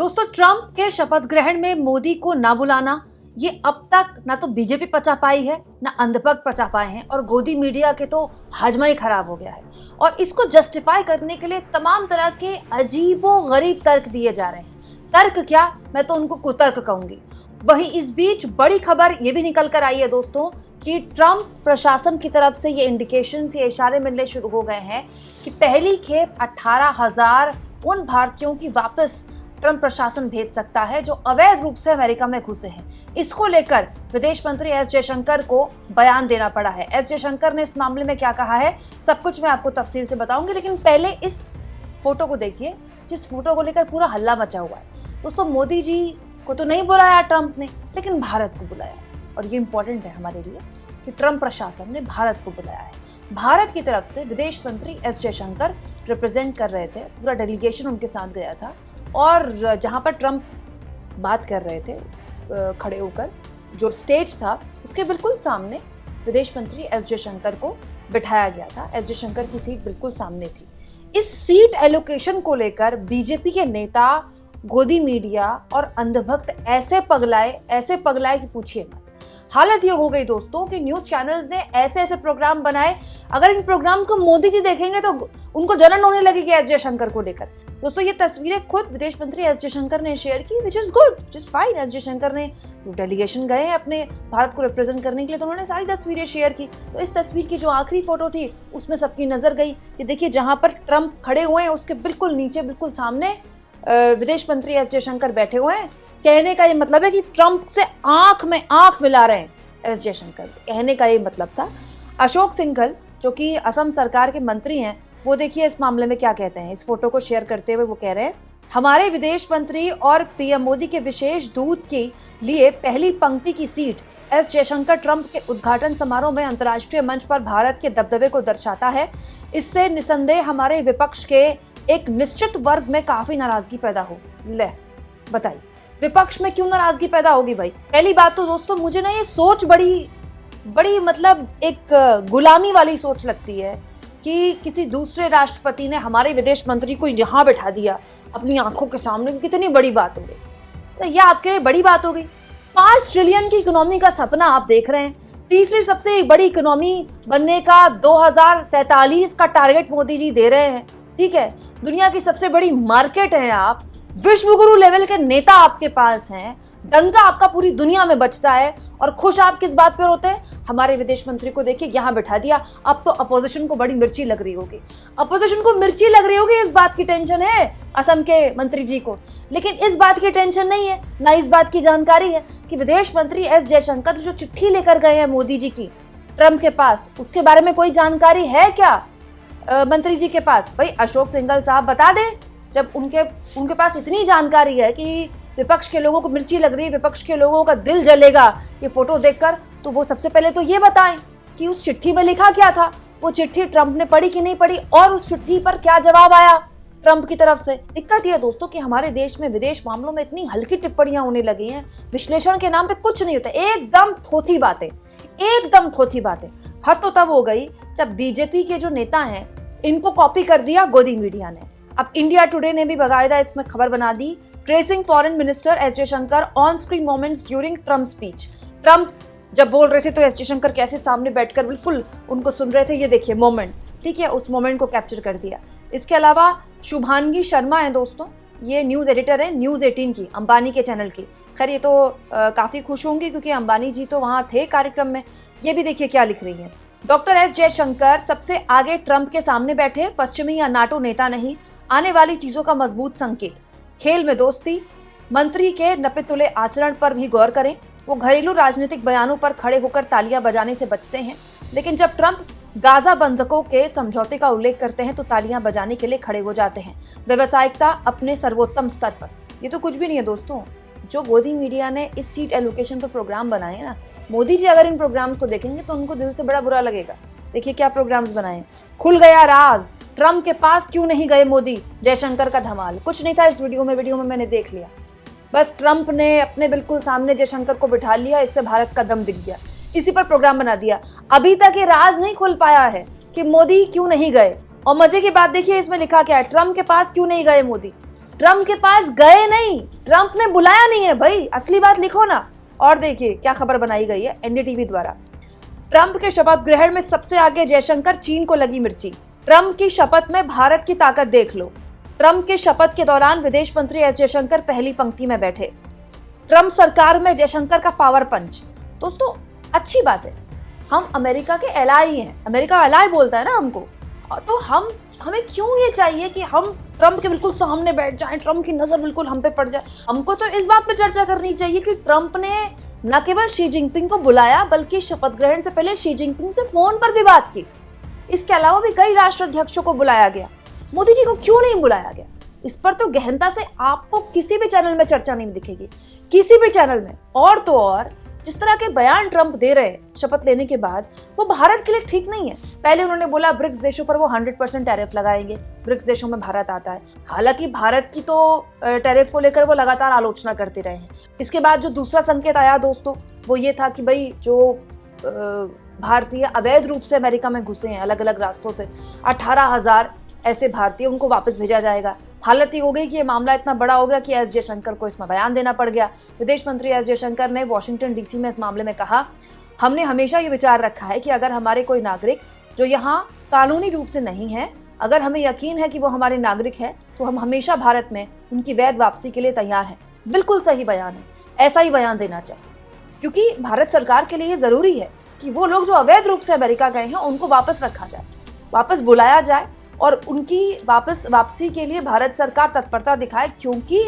दोस्तों, ट्रंप के शपथ ग्रहण में मोदी को ना बुलाना, ये अब तक ना तो बीजेपी पचा पाई है ना अंधभक्त पचा पाए हैं, और गोदी मीडिया के तो हाजमा ही खराब हो गया है। और इसको जस्टिफाई करने के लिए तमाम तरह के अजीबो गरीब तर्क दिए जा रहे हैं। तर्क क्या, मैं तो उनको कुतर्क कहूंगी। वहीं इस बीच बड़ी खबर ये भी निकल कर आई है दोस्तों कि ट्रंप प्रशासन की तरफ से ये इंडिकेशन, ये इशारे मिलने शुरू हो गए हैं कि पहली खेप 18,000 उन भारतीयों की वापस ट्रंप प्रशासन भेज सकता है जो अवैध रूप से अमेरिका में घुसे हैं। इसको लेकर विदेश मंत्री एस जयशंकर को बयान देना पड़ा है। एस जयशंकर ने इस मामले में क्या कहा है, सब कुछ मैं आपको तफसील से बताऊंगी, लेकिन पहले इस फोटो को देखिए जिस फोटो को लेकर पूरा हल्ला मचा हुआ है। दोस्तों, मोदी जी को तो नहीं बुलाया ट्रंप ने, लेकिन भारत को बुलाया, और ये इंपॉर्टेंट है हमारे लिए कि ट्रंप प्रशासन ने भारत को बुलाया है। भारत की तरफ से विदेश मंत्री एस जयशंकर रिप्रेजेंट कर रहे थे, पूरा डेलीगेशन उनके साथ गया था, और जहां पर ट्रंप बात कर रहे थे खड़े होकर, जो स्टेज था उसके बिल्कुल सामने विदेश मंत्री एस जयशंकर को बिठाया गया था। एस जयशंकर की सीट बिल्कुल सामने थी। इस सीट एलोकेशन को लेकर बीजेपी के नेता, गोदी मीडिया और अंधभक्त ऐसे पगलाए कि पूछिए मत। हालत ये हो गई दोस्तों कि न्यूज चैनल्स ने ऐसे ऐसे प्रोग्राम बनाए, अगर इन प्रोग्राम्स को मोदी जी देखेंगे तो उनको जलन होने लगेगी एस जयशंकर को लेकर। दोस्तों, ये तस्वीरें खुद विदेश मंत्री एस जयशंकर ने शेयर की, which is good, which is fine. S Jaishankar ने डेलीगेशन गए अपने भारत को रिप्रेजेंट करने के लिए, तो उन्होंने सारी तस्वीरें शेयर की। तो इस तस्वीर की जो आखिरी फोटो थी उसमें सबकी नजर गई कि देखिए जहां पर ट्रंप खड़े हुए हैं उसके बिल्कुल नीचे, बिल्कुल सामने विदेश मंत्री एस जयशंकर बैठे हुए हैं। कहने का ये मतलब है कि ट्रंप से आंख में आंख मिला रहे हैं एस जयशंकर, कहने का ये मतलब था। अशोक सिंघल जो कि असम सरकार के मंत्री हैं, वो देखिए इस मामले में क्या कहते हैं। इस फोटो को शेयर करते हुए वो कह रहे हैं, हमारे विदेश मंत्री और पीएम मोदी के विशेष दूत के लिए पहली पंक्ति की सीट एस जयशंकर ट्रंप के उद्घाटन समारोह में अंतर्राष्ट्रीय मंच पर भारत के दबदबे को दर्शाता है। इससे निसंदेह हमारे विपक्ष के एक निश्चित वर्ग में काफी नाराजगी पैदा हो। ले बताइए, विपक्ष में क्यों नाराजगी पैदा होगी भाई? पहली बात तो दोस्तों, मुझे ना ये सोच बड़ी मतलब एक गुलामी वाली सोच लगती है कि किसी दूसरे राष्ट्रपति ने हमारे विदेश मंत्री को यहाँ बैठा दिया अपनी आंखों के सामने, कितनी बड़ी बात हो गई। यह आपके लिए बड़ी बात हो गई? 5 ट्रिलियन की इकोनॉमी का सपना आप देख रहे हैं, तीसरी सबसे बड़ी इकोनॉमी बनने का 2047 का टारगेट मोदी जी दे रहे हैं, ठीक है। दुनिया की सबसे बड़ी मार्केट है आप, विश्व गुरु लेवल के नेता आपके पास हैं, डंका आपका पूरी दुनिया में बचता है, और खुश आप किस बात पर होते हैं? हमारे विदेश मंत्री को देखिए यहाँ बैठा दिया। अब तो अपोजिशन को बड़ी मिर्ची लग रही होगी, अपोजिशन को मिर्ची लग रही होगी, इस बात की टेंशन है असम के मंत्री जी को। लेकिन इस बात की टेंशन नहीं है, ना इस बात की जानकारी है कि विदेश मंत्री एस जयशंकर जो चिट्ठी लेकर गए हैं मोदी जी की ट्रंप के पास, उसके बारे में कोई जानकारी है क्या मंत्री जी के पास? भाई अशोक सिंघल साहब बता दें, जब उनके पास इतनी जानकारी है कि विपक्ष के लोगों को मिर्ची लग रही है, विपक्ष के लोगों का दिल जलेगा ये फोटो देखकर, तो वो सबसे पहले तो ये बताएं कि उस चिट्ठी में लिखा क्या था, वो चिट्ठी ट्रंप ने पढ़ी कि नहीं पढ़ी, और उस चिट्ठी पर क्या जवाब आया ट्रंप की तरफ से। दिक्कत यह दोस्तों कि हमारे देश में विदेश मामलों में इतनी हल्की टिप्पणियां होने लगी हैं, विश्लेषण के नाम पे कुछ नहीं होता, एकदम थोथी बातें, एकदम थोथी बातें। हद तो तब हो गई जब बीजेपी के जो नेता हैं इनको कॉपी कर दिया गोदी मीडिया ने। अब इंडिया टुडे ने भी बाकायदा इसमें खबर बना दी, tracing foreign minister S Jaishankar on screen moments during Trump speech. Trump जब बोल रहे थे तो एस जयशंकर कैसे सामने बैठकर बिल्कुल उनको सुन रहे थे, ये देखिए मोमेंट्स, ठीक है, उस मोमेंट को कैप्चर कर दिया। इसके अलावा शुभांगी शर्मा है दोस्तों, ये न्यूज़ एडिटर है न्यूज़ 18 की, अंबानी के चैनल की। खैर ये तो काफ़ी खुश होंगी क्योंकि अंबानी जी तो वहाँ थे कार्यक्रम में। ये भी देखिए क्या लिख रही है, डॉक्टर एस जयशंकर सबसे आगे ट्रंप के सामने बैठे, पश्चिमी या नाटो नेता नहीं, आने वाली चीज़ों का मजबूत संकेत, खेल में दोस्ती, मंत्री के नपे-तुले आचरण पर भी गौर करें। वो घरेलू राजनीतिक बयानों पर खड़े होकर तालियां बजाने से बचते हैं, लेकिन जब ट्रंप गाजा बंधकों के समझौते का उल्लेख करते हैं तो तालियां बजाने के लिए खड़े हो जाते हैं। व्यावसायिकता अपने सर्वोत्तम स्तर पर। ये तो कुछ भी नहीं है दोस्तों, जो गोदी मीडिया ने इस सीट एलोकेशन पर प्रोग्राम बनाए ना, मोदी जी अगर इन प्रोग्राम्स को देखेंगे तो उनको दिल से बड़ा बुरा लगेगा। देखिए क्या प्रोग्राम्स बनाए, खुल गया राज, ट्रंप के पास क्यों नहीं गए मोदी, जयशंकर का धमाल। कुछ नहीं था इस वीडियो में मैंने देख लिया, बस ट्रंप ने अपने बिल्कुल सामने जयशंकर को बिठा लिया, इससे भारत का दम दिख गया, इसी पर प्रोग्राम बना दिया। अभी तक ये राज नहीं खुल पाया है कि मोदी क्यों नहीं गए। और मजे की बात देखिए इसमें लिखा क्या है, ट्रंप के पास क्यों नहीं गए मोदी। ट्रंप के पास गए नहीं, ट्रंप ने बुलाया नहीं है भाई, असली बात लिखो ना। और देखिए क्या खबर बनाई गई है एनडीटीवी द्वारा। ट्रंप के शपथ ग्रहण में सबसे आगे जयशंकर, चीन को लगी मिर्ची। ट्रंप की शपथ में भारत की ताकत देख लो। ट्रंप के शपथ के दौरान विदेश मंत्री एस जयशंकर पहली पंक्ति में बैठे। ट्रंप सरकार में जयशंकर का पावर पंच। दोस्तों अच्छी बात है, हम अमेरिका के एलाई हैं, अमेरिका एलाई बोलता है ना हमको, तो हमें क्यों ये चाहिए कि हम ट्रंप के बिल्कुल सामने बैठ जाएं, ट्रंप की नजर बिल्कुल हम पे पड़ जाए। हमको तो इस बात पर चर्चा करनी चाहिए कि ट्रंप ने न केवल शी जिनपिंग को बुलाया बल्कि शपथ ग्रहण से पहले शी जिनपिंग से फोन पर भी बात की। इसके अलावा भी कई राष्ट्राध्यक्षों को बुलाया गया, मोदी जी को क्यों नहीं बुलाया गया? इस पर तो गहनता से आपको किसी भी चैनल में चर्चा नहीं दिखेगी, किसी भी चैनल में। और तो और जिस तरह के बयान ट्रंप दे रहे हैं शपथ लेने के बाद, वो भारत के लिए ठीक नहीं है। पहले उन्होंने बोला ब्रिक्स देशों पर वो 100% टैरिफ लगाएंगे, ब्रिक्स देशों में भारत आता है। हालांकि भारत की तो टैरिफ को लेकर वो लगातार आलोचना करते रहे हैं। इसके बाद जो दूसरा संकेत आया दोस्तों, वो ये था कि भाई जो भारतीय अवैध रूप से अमेरिका में घुसे हैं अलग अलग रास्तों से, 18,000 ऐसे भारतीय, उनको वापस भेजा जाएगा। हालत ये हो गई कि ये मामला इतना बड़ा हो गया कि एस जयशंकर को इसमें बयान देना पड़ गया। विदेश मंत्री एस जयशंकर ने वॉशिंगटन डीसी में इस मामले में कहा, हमने हमेशा ये विचार रखा है कि अगर हमारे कोई नागरिक जो यहाँ कानूनी रूप से नहीं है, अगर हमें यकीन है कि वो हमारे नागरिक है, तो हम हमेशा भारत में उनकी वैध वापसी के लिए तैयार हैं। बिल्कुल सही बयान है, ऐसा ही बयान देना चाहिए, क्योंकि भारत सरकार के लिए ये जरूरी है कि वो लोग जो अवैध रूप से अमेरिका गए हैं उनको वापस रखा जाए, वापस बुलाया जाए और उनकी वापसी के लिए भारत सरकार तत्परता दिखाए। क्योंकि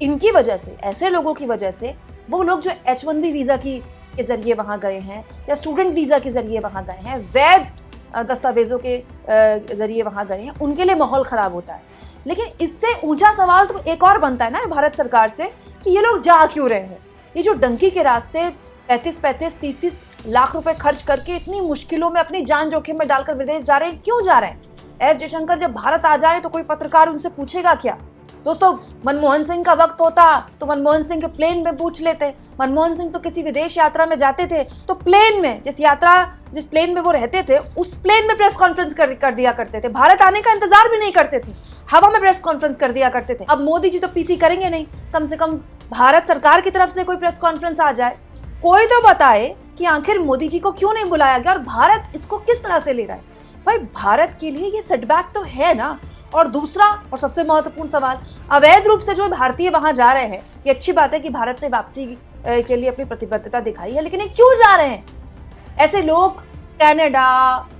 इनकी वजह से, ऐसे लोगों की वजह से, वो लोग जो H1B वीजा के जरिए वहां गए हैं या स्टूडेंट वीजा के जरिए वहां गए हैं, वैध दस्तावेजों के जरिए वहां गए हैं, उनके लिए माहौल खराब होता है। लेकिन इससे ऊंचा सवाल तो एक और बनता है ना भारत सरकार से कि ये लोग जा क्यों रहे हैं? ये जो डंकी के रास्ते 35-35, 30-30 लाख रुपए खर्च करके इतनी मुश्किलों में अपनी जान जोखिम में डालकर विदेश जा रहे हैं, क्यों जा रहे हैं? एस जयशंकर जब भारत आ जाए तो कोई पत्रकार उनसे पूछेगा क्या? दोस्तों मनमोहन सिंह का वक्त होता तो मनमोहन सिंह के प्लेन में पूछ लेते। मनमोहन सिंह तो किसी विदेश यात्रा में जाते थे तो प्लेन में, जिस प्लेन में वो रहते थे उस प्लेन में प्रेस कॉन्फ्रेंस कर दिया करते थे। भारत आने का इंतजार भी नहीं करते थे, हवा में प्रेस कॉन्फ्रेंस कर दिया करते थे। अब मोदी जी तो पीसी करेंगे नहीं, कम से कम भारत सरकार की तरफ से कोई प्रेस कॉन्फ्रेंस आ जाए, कोई तो बताए कि आखिर मोदी जी को क्यों नहीं बुलाया गया और भारत इसको किस तरह से ले रहा है। भाई भारत के लिए ये सेटबैक तो है ना। और दूसरा और सबसे महत्वपूर्ण सवाल, अवैध रूप से जो भारतीय वहां जा रहे हैं, ये अच्छी बात है कि भारत ने वापसी के लिए अपनी प्रतिबद्धता दिखाई है, लेकिन ये क्यों जा रहे हैं? ऐसे लोग कनाडा,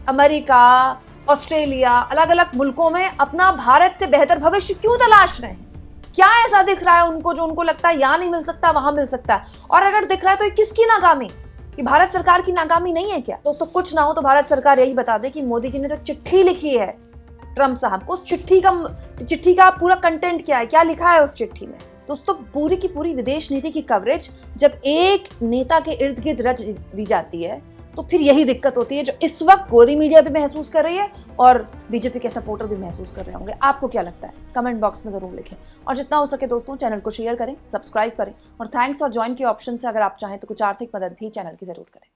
अमेरिका, ऑस्ट्रेलिया, अलग अलग मुल्कों में अपना भारत से बेहतर भविष्य क्यों तलाश रहे हैं? क्या ऐसा दिख रहा है उनको जो उनको लगता है यहाँ नहीं मिल सकता वहां मिल सकता है? और अगर दिख रहा है तो ये किसकी नाकामी? कि भारत सरकार की नाकामी नहीं है क्या? दोस्तों कुछ ना हो तो भारत सरकार यही बता दे कि मोदी जी ने जो चिट्ठी लिखी है ट्रंप साहब को, उस चिट्ठी का पूरा कंटेंट क्या है, क्या लिखा है उस चिट्ठी में। दोस्तों पूरी की पूरी विदेश नीति की कवरेज जब एक नेता के इर्द गिर्द रच दी जाती है तो फिर यही दिक्कत होती है जो इस वक्त गोदी मीडिया भी महसूस कर रही है और बीजेपी के सपोर्टर भी महसूस कर रहे होंगे। आपको क्या लगता है? कमेंट बॉक्स में जरूर लिखें और जितना हो सके दोस्तों चैनल को शेयर करें, सब्सक्राइब करें और थैंक्स और ज्वाइन के ऑप्शन से अगर आप चाहें तो कुछ आर्थिक मदद भी चैनल की जरूर करें।